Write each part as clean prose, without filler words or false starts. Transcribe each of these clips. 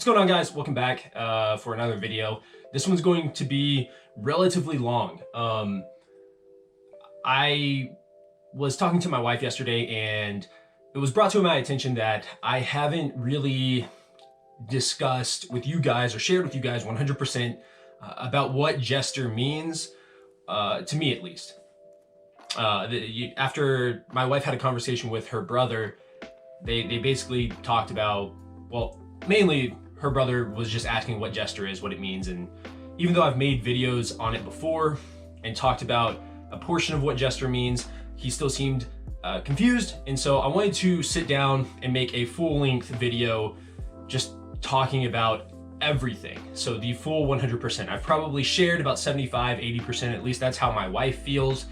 What's going on, guys? Welcome back for another video. This one's going to be relatively long. I was talking to my wife yesterday and it was brought to my attention that I haven't really discussed with you guys or shared with you guys 100% about what Jester means, to me at least. After my wife had a conversation with her brother, they basically talked about, well, mainly her brother was just asking what Jester is, what it means, and even though I've made videos on it before and talked about a portion of what Jester means, he still seemed confused, and so I wanted to sit down and make a full-length video just talking about everything. So the full 100%. I've probably shared about 75-80%, at least that's how my wife feels.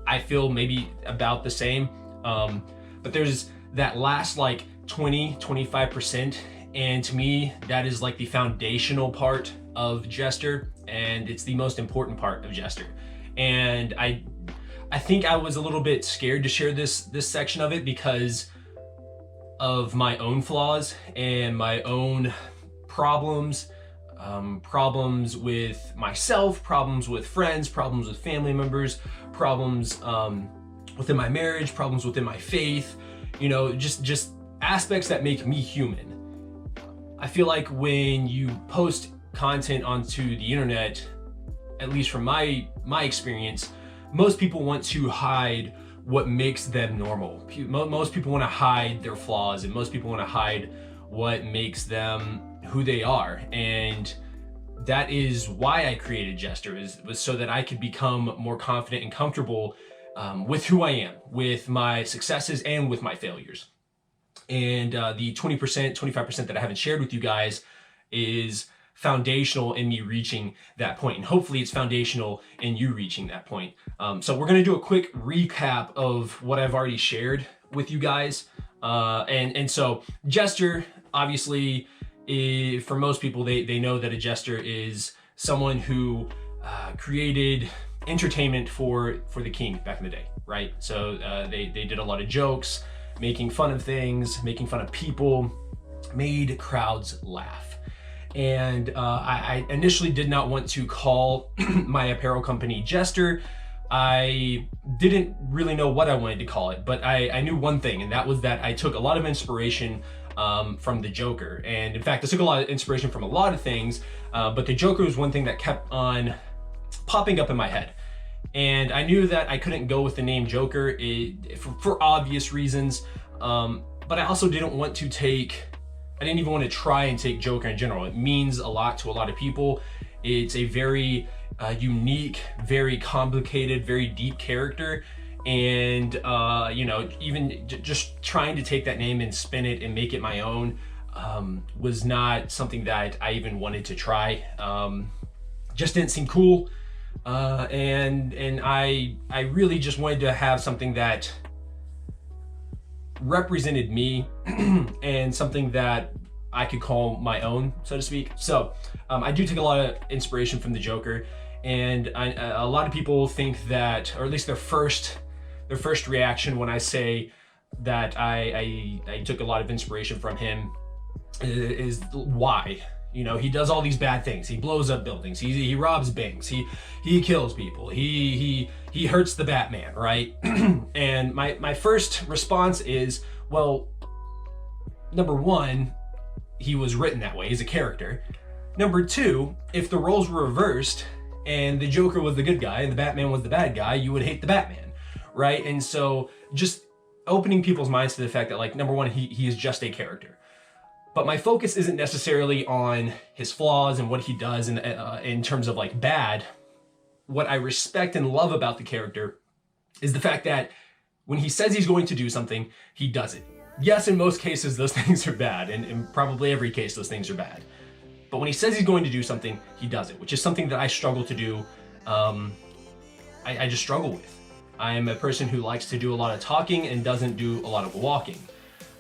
I feel maybe about the same, but there's that last like 20-25%, and to me that is like the foundational part of Jester, and it's the most important part of Jester. And I think I was a little bit scared to share this section of it because of my own flaws and my own problems, problems with myself, problems with friends, problems with family members, problems within my marriage, problems within my faith, you know, just aspects that make me human. I feel like when you post content onto the internet, at least from my experience, most people want to hide what makes them normal. Most people want to hide their flaws, and most people want to hide what makes them who they are. And that is why I created Jester, was so that I could become more confident and comfortable with who I am, with my successes and with my failures. And the 20%, 25% that I haven't shared with you guys is foundational in me reaching that point. And hopefully it's foundational in you reaching that point. So we're gonna do a quick recap of what I've already shared with you guys. And so Jester, obviously, for most people, they know that a Jester is someone who created entertainment for the king back in the day, right? So they did a lot of jokes, making fun of things, making fun of people, made crowds laugh. And I initially did not want to call my apparel company Jester. I didn't really know what I wanted to call it, but I knew one thing, and that was that I took a lot of inspiration from the Joker. And in fact, I took a lot of inspiration from a lot of things, but the Joker was one thing that kept on popping up in my head. And I knew that I couldn't go with the name Joker for obvious reasons, but I also didn't want to I didn't even want to try and take Joker in general. It means a lot to a lot of people. It's a very unique, very complicated, very deep character. And, you know, even just trying to take that name and spin it and make it my own was not something that I even wanted to try. Just didn't seem cool. And I really just wanted to have something that represented me and something that I could call my own, so to speak. So I do take a lot of inspiration from the Joker, and a lot of people think that, or at least their first reaction when I say that I took a lot of inspiration from him is why. You know, he does all these bad things. He blows up buildings. He robs banks. He kills people. He hurts the Batman, right? And my first response is, well, number one, he was written that way. He's a character. Number two, if the roles were reversed and the Joker was the good guy and the Batman was the bad guy, you would hate the Batman, right? And so just opening people's minds to the fact that, like, number one, he is just a character. But my focus isn't necessarily on his flaws and what he does in terms of like bad. What I respect and love about the character is the fact that when he says he's going to do something, he does it. Yes, in most cases those things are bad, and in probably every case those things are bad. But when he says he's going to do something, he does it, which is something that I struggle to do. I just struggle with. I am a person who likes to do a lot of talking and doesn't do a lot of walking.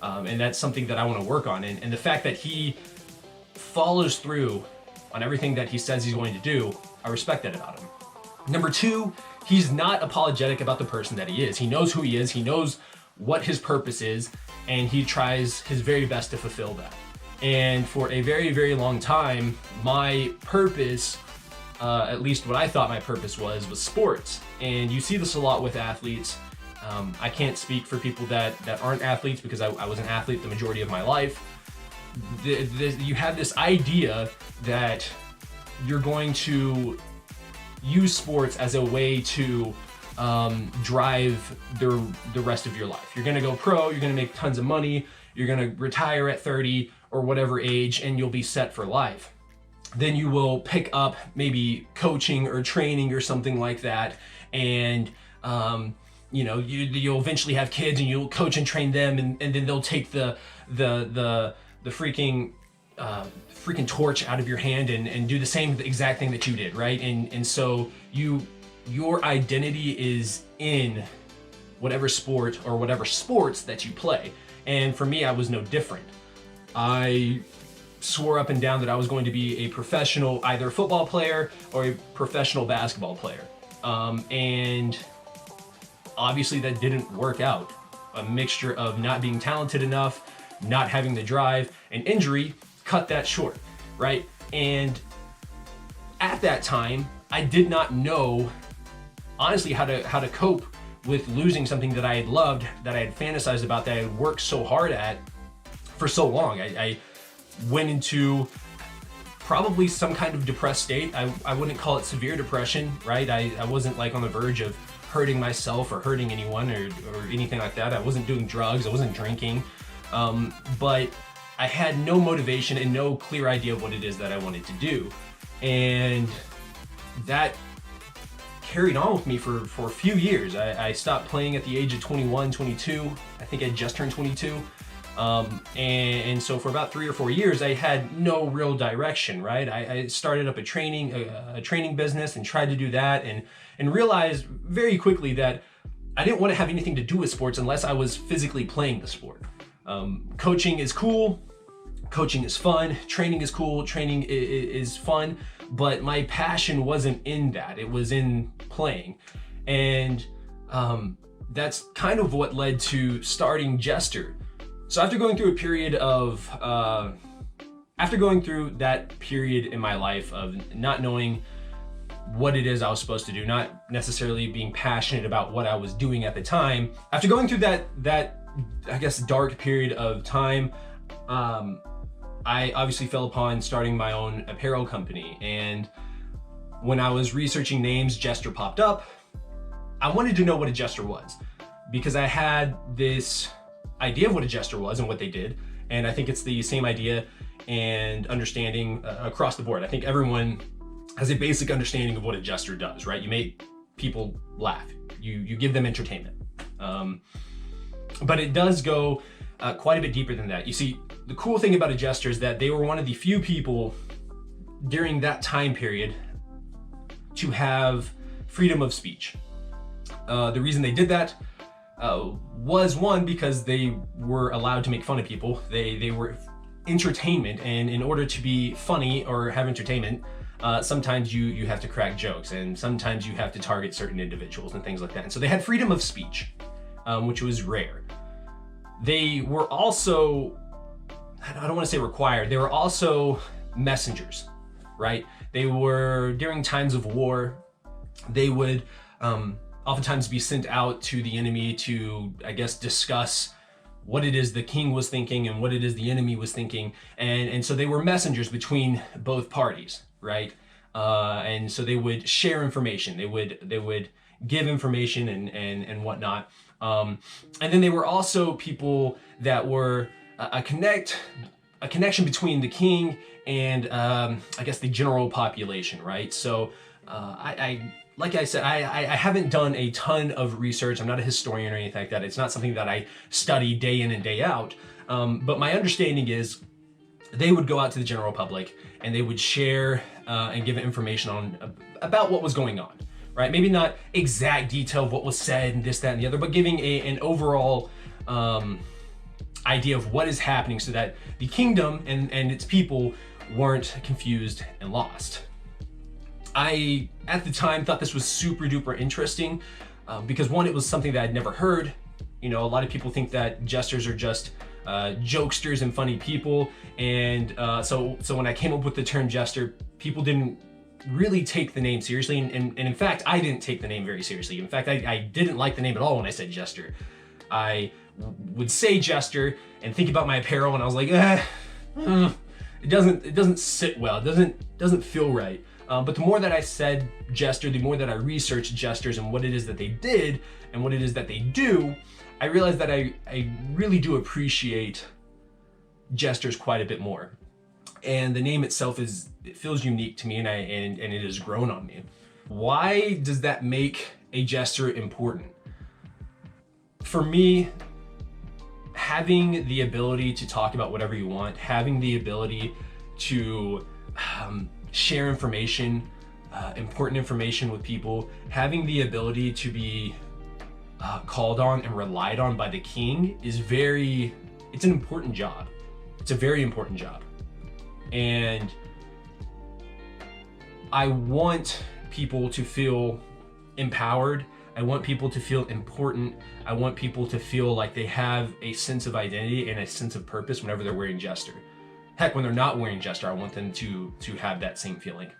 And that's something that I want to work on. And the fact that he follows through on everything that he says he's going to do, I respect that about him. Number two, he's not apologetic about the person that he is. He knows who he is. He knows what his purpose is, and he tries his very best to fulfill that. And for a very, very long time, my purpose, at least what I thought my purpose was sports. And you see this a lot with athletes. I can't speak for people that aren't athletes because I was an athlete the majority of my life. You have this idea that you're going to use sports as a way to drive the rest of your life. You're going to go pro, you're going to make tons of money, you're going to retire at 30 or whatever age, and you'll be set for life. Then you will pick up maybe coaching or training or something like that, and you'll eventually have kids and you'll coach and train them, and then they'll take the freaking torch out of your hand and do the same exact thing that you did, right? And so your identity is in whatever sport or whatever sports that you play. And for me, I was no different. I swore up and down that I was going to be a professional, either football player or a professional basketball player. And obviously that didn't work out. A mixture of not being talented enough, not having the drive, and injury cut that short, right? And at that time, I did not know, honestly, how to cope with losing something that I had loved, that I had fantasized about, that I had worked so hard at for so long. I went into probably some kind of depressed state. I wouldn't call it severe depression, right? I wasn't like on the verge of hurting myself or hurting anyone or anything like that. I wasn't doing drugs, I wasn't drinking, but I had no motivation and no clear idea of what it is that I wanted to do. And that carried on with me for a few years. I stopped playing at the age of 21, 22. I think I just turned 22. And so for about 3 or 4 years, I had no real direction, right? I started up a training business and tried to do that, and realized very quickly that I didn't want to have anything to do with sports unless I was physically playing the sport. Coaching is cool. Coaching is fun. Training is cool. Training is fun. But my passion wasn't in that. It was in playing. And that's kind of what led to starting Jester. So after going through that period in my life of not knowing what it is I was supposed to do, not necessarily being passionate about what I was doing at the time, after going through that I guess dark period of time, I obviously fell upon starting my own apparel company. And when I was researching names, Jester popped up. I wanted to know what a Jester was because I had this idea of what a Jester was and what they did. And I think it's the same idea and understanding across the board. I think everyone has a basic understanding of what a Jester does, right? You make people laugh. You give them entertainment. But it does go quite a bit deeper than that. You see, the cool thing about a Jester is that they were one of the few people during that time period to have freedom of speech. The reason they did that was, one, because they were allowed to make fun of people. They were entertainment, and in order to be funny or have entertainment, sometimes you have to crack jokes, and sometimes you have to target certain individuals and things like that. And so they had freedom of speech, which was rare. They were also, I don't want to say required, they were also messengers, right? They were, during times of war, they would oftentimes be sent out to the enemy to, I guess, discuss what it is the king was thinking and what it is the enemy was thinking. And so they were messengers between both parties, right? And so they would share information. They would give information and whatnot. And then they were also people that were a connection between the king and I guess the general population, right? So like I said, I haven't done a ton of research. I'm not a historian or anything like that. It's not something that I study day in and day out. But my understanding is they would go out to the general public and they would share and give information about what was going on, right? Maybe not exact detail of what was said and this, that, and the other, but giving an overall idea of what is happening so that the kingdom and its people weren't confused and lost. I, at the time, thought this was super duper interesting because, one, it was something that I'd never heard. You know, a lot of people think that jesters are just jokesters and funny people. And so when I came up with the term Jester, people didn't really take the name seriously. And in fact, I didn't take the name very seriously. In fact, I didn't like the name at all when I said Jester. I would say Jester and think about my apparel, and I was like, it doesn't sit well. It doesn't feel right. But the more that I said Jester, the more that I researched Jesters and what it is that they did and what it is that they do, I realized that I really do appreciate Jesters quite a bit more. And the name itself it feels unique to me, and it has grown on me. Why does that make a Jester important? For me, having the ability to talk about whatever you want, having the ability to share information, important information with people, having the ability to be called on and relied on by the king it's an important job. It's a very important job. And I want people to feel empowered. I want people to feel important. I want people to feel like they have a sense of identity and a sense of purpose whenever they're wearing Jester. Heck, when they're not wearing Jester, I want them to have that same feeling.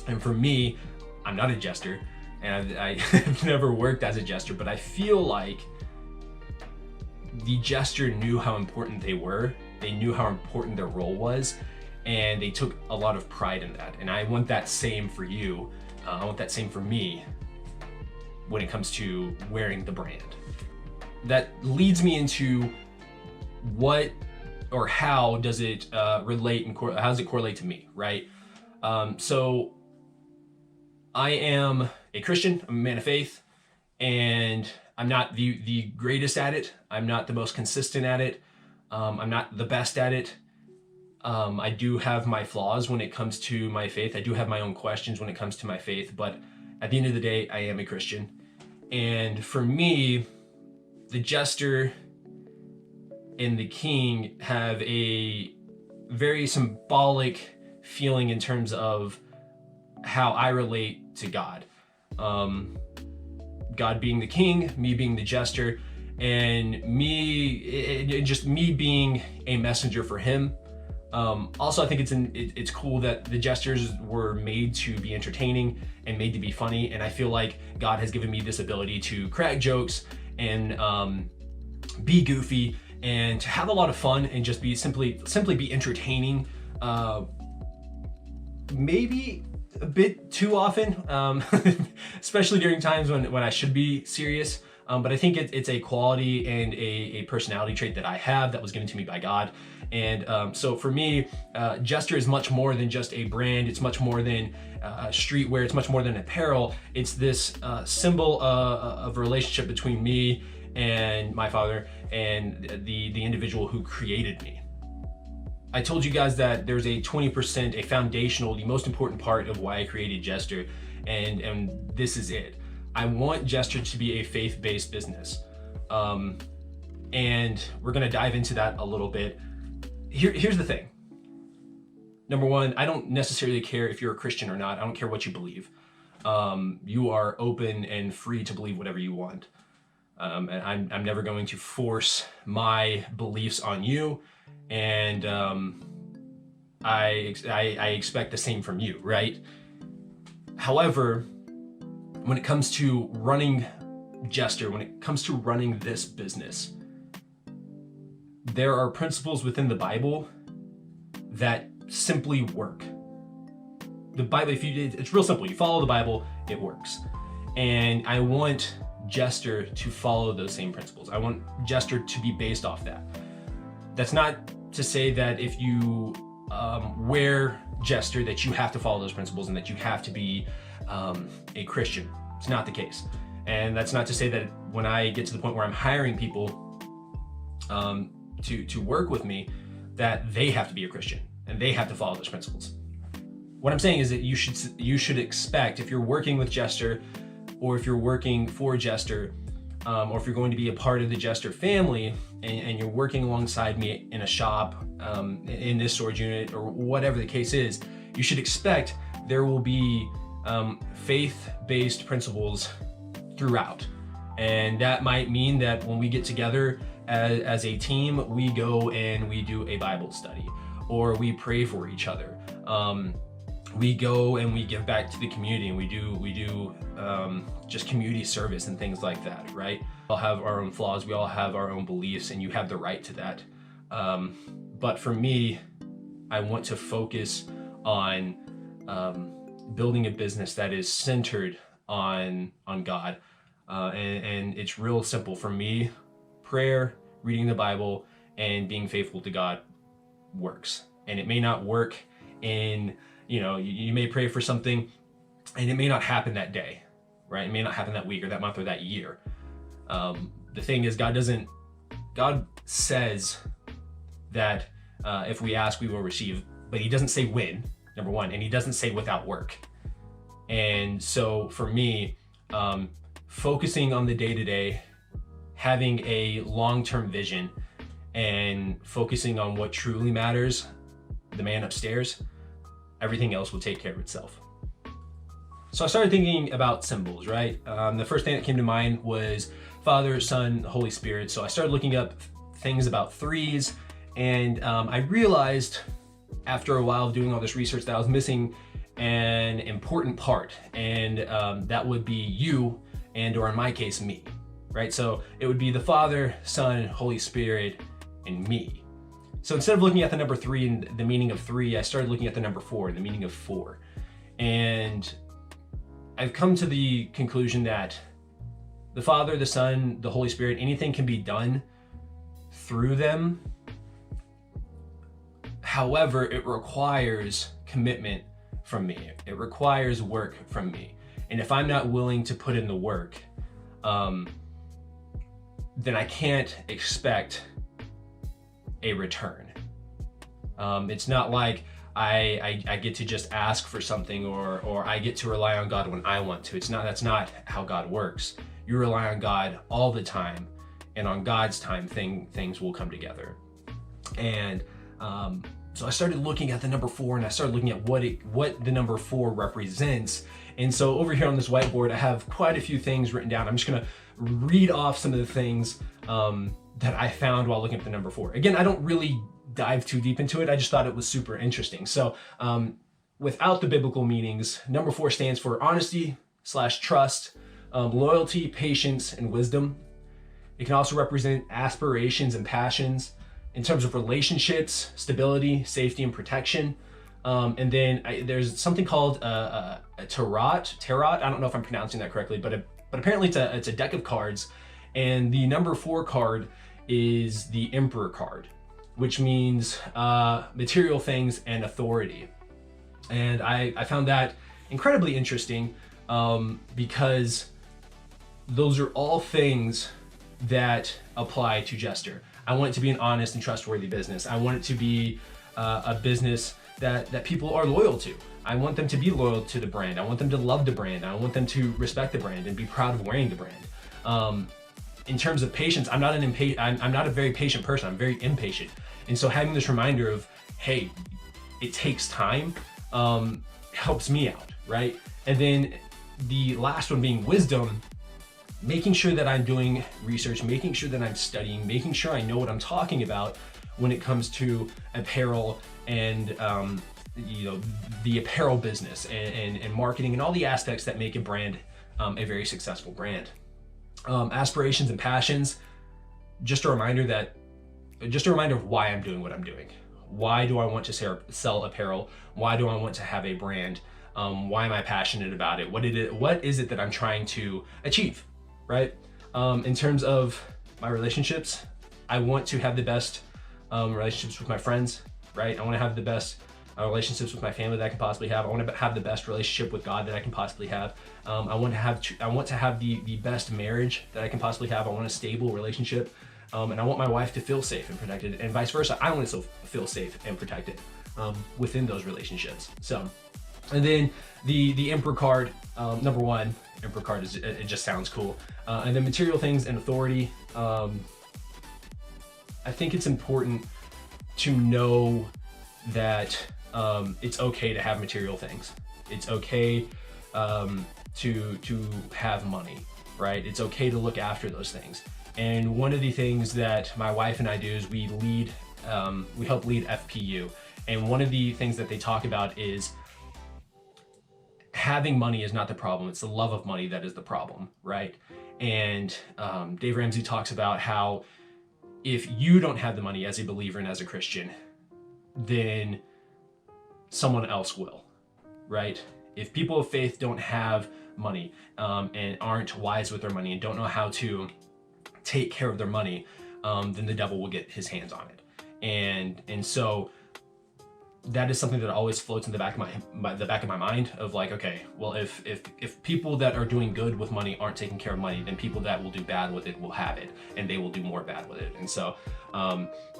And for me, I'm not a Jester, and I've never worked as a Jester, but I feel like the Jester knew how important they were. They knew how important their role was, and they took a lot of pride in that. And I want that same for you. I want that same for me when it comes to wearing the brand. That leads me into what or how does it relate and how does it correlate to me, right? So I am a Christian, I'm a man of faith, and I'm not the greatest at it. I'm not the most consistent at it. I'm not the best at it. I do have my flaws when it comes to my faith. I do have my own questions when it comes to my faith, but at the end of the day, I am a Christian. And for me, the Jester and the king have a very symbolic feeling in terms of how I relate to God. God being the king, me being the Jester, and just me being a messenger for him. Also, I think it's cool that the Jesters were made to be entertaining and made to be funny, and I feel like God has given me this ability to crack jokes and be goofy and to have a lot of fun and just be simply be entertaining. Maybe a bit too often, especially during times when I should be serious. But I think it's a quality and a personality trait that I have that was given to me by God. And so for me, Jester is much more than just a brand. It's much more than streetwear. It's much more than apparel. It's this symbol of a relationship between me and my Father and the individual who created me. I told you guys that there's a 20%, a foundational, the most important part of why I created Jester, and this is it. I want Jester to be a faith-based business. And we're gonna dive into that a little bit. Here's the thing. Number one, I don't necessarily care if you're a Christian or not. I don't care what you believe. You are open and free to believe whatever you want. And I'm never going to force my beliefs on you. And I expect the same from you, right? However, when it comes to running Jester, when it comes to running this business, there are principles within the Bible that simply work. The Bible, it's real simple. You follow the Bible, it works. And I want Jester to follow those same principles. I want Jester to be based off that. That's not to say that if you wear Jester that you have to follow those principles and that you have to be a Christian. It's not the case. And that's not to say that when I get to the point where I'm hiring people to work with me, that they have to be a Christian and they have to follow those principles. What I'm saying is that you should expect, if you're working with Jester, or if you're working for Jester, or if you're going to be a part of the Jester family and you're working alongside me in a shop, in this storage unit, or whatever the case is, you should expect there will be faith-based principles throughout. And that might mean that when we get together as a team, we go and we do a Bible study, or we pray for each other. We go and we give back to the community, and we do just community service and things like that, right? We all have our own flaws, we all have our own beliefs, and you have the right to that. But for me, I want to focus on building a business that is centered on God. And it's real simple for me. Prayer, reading the Bible, and being faithful to God works. And it may not work in, you may pray for something and it may not happen that day, right? It may not happen that week or that month or that year. The thing is, God says that if we ask, we will receive, but he doesn't say when, number one, and he doesn't say without work. And so for me, focusing on the day-to-day, having a long-term vision, and focusing on what truly matters, the man upstairs, everything else will take care of itself. So I started thinking about symbols, right? The first thing that came to mind was Father, Son, Holy Spirit. So I started looking up things about threes, and I realized after a while of doing all this research that I was missing an important part, and that would be you, and or in my case, me, right? So it would be the Father, Son, Holy Spirit, and me. So instead of looking at the number 3 and the meaning of 3, I started looking at the number 4 and the meaning of 4. And I've come to the conclusion that the Father, the Son, the Holy Spirit, anything can be done through them. However, it requires commitment from me. It requires work from me. And if I'm not willing to put in the work, then I can't expect a return. It's not like I get to just ask for something, or I get to rely on God when I want to. That's not how God works. You rely on God all the time, and on God's time, things will come together. And so I started looking at the number 4, and I started looking at what the number 4 represents. And so over here on this whiteboard, I have quite a few things written down. I'm just gonna read off some of the things that I found while looking at the number 4. Again, I don't really dive too deep into it. I just thought it was super interesting. So without the biblical meanings, number 4 stands for honesty/trust, loyalty, patience, and wisdom. It can also represent aspirations and passions. In terms of relationships, stability, safety, and protection. And then there's something called a tarot. I don't know if I'm pronouncing that correctly, but apparently it's a deck of cards. And the number 4 card is the Emperor card, which means material things and authority. And I found that incredibly interesting because those are all things that apply to Jester. I want it to be an honest and trustworthy business. I want it to be a business that people are loyal to. I want them to be loyal to the brand. I want them to love the brand. I want them to respect the brand and be proud of wearing the brand. In terms of patience, I'm not a very patient person. I'm very impatient. And so having this reminder of, hey, it takes time, helps me out, right? And then the last one being wisdom, making sure that I'm doing research, making sure that I'm studying, making sure I know what I'm talking about when it comes to apparel and the apparel business and marketing and all the aspects that make a brand a very successful brand. Aspirations and passions, just a reminder of why I'm doing what I'm doing. Why do I want to sell apparel? Why do I want to have a brand? Why am I passionate about it? What is it that I'm trying to achieve? Right? In terms of my relationships, I want to have the best relationships with my friends, right? I want to have the best relationships with my family that I can possibly have. I want to have the best relationship with God that I can possibly have. I want to have the best marriage that I can possibly have. I want a stable relationship, and I want my wife to feel safe and protected, and vice versa. I want to feel safe and protected within those relationships. So, and then the Emperor card, number 1. Emperor card it just sounds cool. And then material things and authority. I think it's important to know that it's okay to have material things. It's okay to have money, right? It's okay to look after those things. And one of the things that my wife and I do is we help lead FPU. And one of the things that they talk about is having money is not the problem. It's the love of money that is the problem, right? And Dave Ramsey talks about how if you don't have the money as a believer and as a Christian, then someone else will, right? If people of faith don't have money and aren't wise with their money and don't know how to take care of their money, then the devil will get his hands on it. And so that is something that always floats in the back of my mind of like, okay, well, if people that are doing good with money aren't taking care of money, then people that will do bad with it will have it, and they will do more bad with it. And so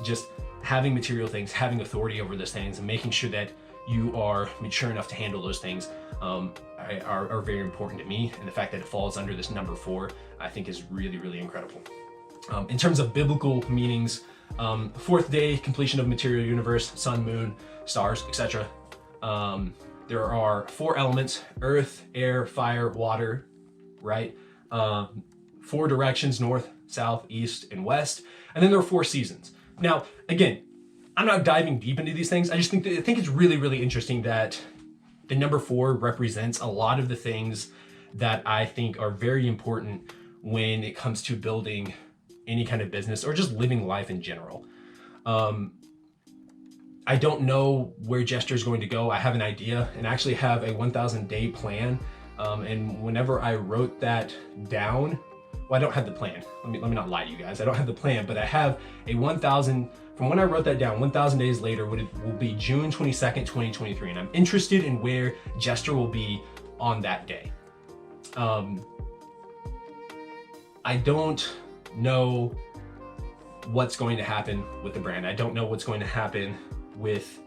just having material things, having authority over those things, and making sure that you are mature enough to handle those things are very important to me. And the fact that it falls under this number 4, I think is really, really incredible. In terms of biblical meanings, 4th day, completion of material universe, sun, moon, stars, etc. There are 4 elements: earth, air, fire, water, right? 4 directions: north, south, east, and west. And then there are 4 seasons. Now, again, I'm not diving deep into these things. I just think it's really, really interesting that the number 4 represents a lot of the things that I think are very important when it comes to building any kind of business or just living life in general. I don't know where Jester is going to go. I have an idea and actually have a 1,000-day plan. And whenever I wrote that down, well, I don't have the plan. Let me not lie to you guys. I don't have the plan, but I have a 1,000, from when I wrote that down, 1,000 days later will be June 22nd, 2023. And I'm interested in where Jester will be on that day. I don't know what's going to happen with the brand. I don't know what's going to happen with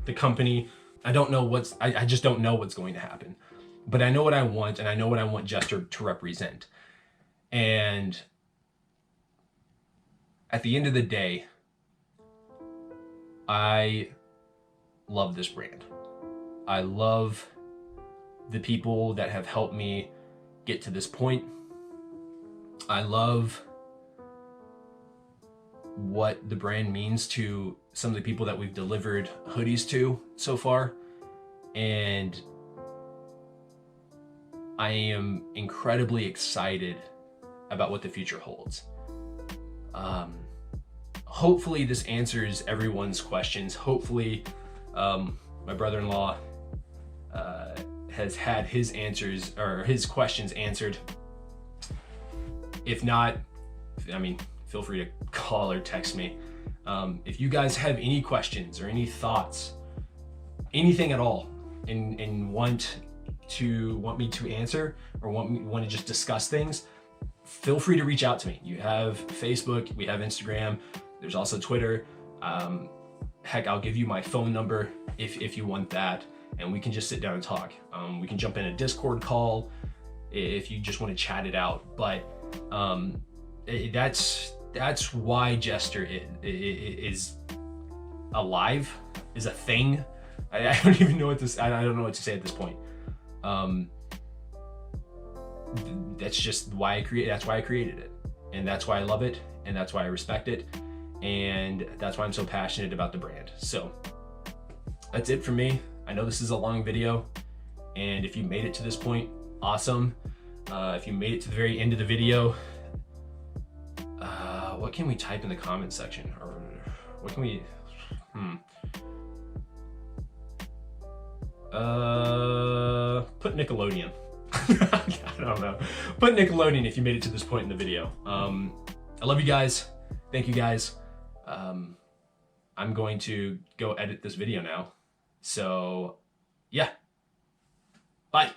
the company. I just don't know what's going to happen. But I know what I want, and I know what I want Jester to represent. And at the end of the day, I love this brand. I love the people that have helped me get to this point. I love what the brand means to some of the people that we've delivered hoodies to so far. And I am incredibly excited about what the future holds. Hopefully this answers everyone's questions. Hopefully my brother-in-law has had his answers or his questions answered. If not, feel free to call or text me. If you guys have any questions or any thoughts, anything at all, and want me to answer or want to just discuss things, feel free to reach out to me. You have Facebook, we have Instagram, there's also Twitter. Heck, I'll give you my phone number if you want that, and we can just sit down and talk. We can jump in a Discord call if you just want to chat it out. But that's why Jester is alive, is a thing. I don't even know what to say. I don't know what to say at this point. That's just why that's why I created it, and that's why I love it, and that's why I respect it, and that's why I'm so passionate about the brand. So that's it for me. I know this is a long video, and if you made it to this point, awesome. If you made it to the very end of the video, what can we type in the comment section? Or what can we, put Nickelodeon. I don't know. Put Nickelodeon if you made it to this point in the video. I love you guys. Thank you guys. I'm going to go edit this video now. So yeah, bye.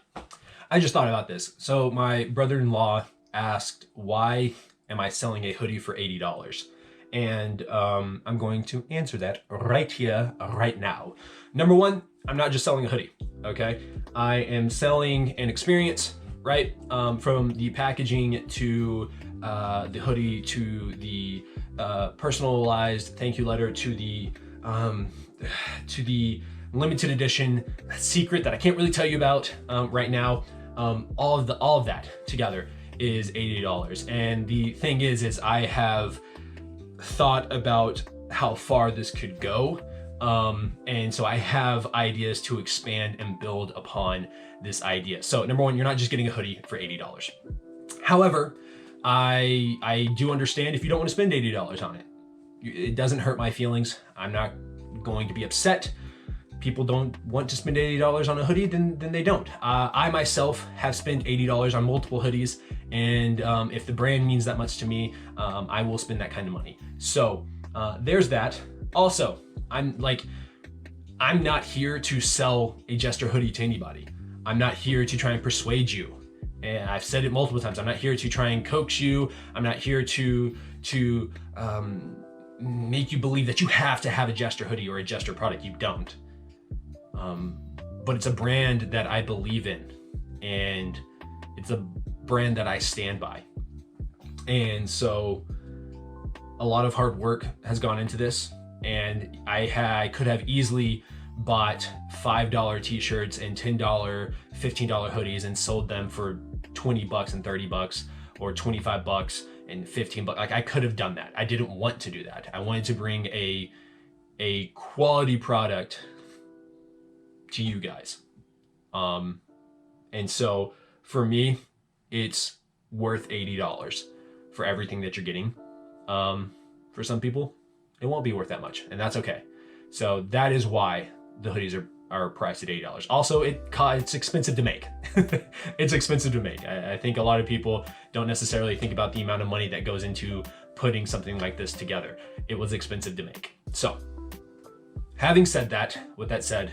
I just thought about this. So my brother-in-law asked, why am I selling a hoodie for $80? And I'm going to answer that right here, right now. Number one, I'm not just selling a hoodie, okay? I am selling an experience, right? From the packaging to the hoodie to the personalized thank you letter to the limited edition secret that I can't really tell you about right now. All of that together. is $80. And the thing is I have thought about how far this could go. And so I have ideas to expand and build upon this idea. So number one, you're not just getting a hoodie for $80. However, I do understand if you don't want to spend $80 on it. It doesn't hurt my feelings. I'm not going to be upset. People don't want to spend $80 on a hoodie, then they don't. I myself have spent $80 on multiple hoodies, and if the brand means that much to me, I will spend that kind of money. So there's that. Also, I'm not here to sell a Jester hoodie to anybody. I'm not here to try and persuade you. And I've said it multiple times. I'm not here to try and coax you. I'm not here to make you believe that you have to have a Jester hoodie or a Jester product. You don't. But it's a brand that I believe in, and it's a brand that I stand by. And so a lot of hard work has gone into this, and I could have easily bought $5 t-shirts and $10, $15 hoodies and sold them for $20 and $30, or $25 and $15. Like, I could have done that. I didn't want to do that. I wanted to bring a quality product to you guys. And so for me, it's worth $80 for everything that you're getting. For some people, it won't be worth that much, and that's okay. So that is why the hoodies are priced at $80. Also, it's expensive to make. It's expensive to make. I think a lot of people don't necessarily think about the amount of money that goes into putting something like this together. It was expensive to make. So having said that, with that said,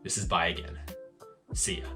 this is bye again. See ya.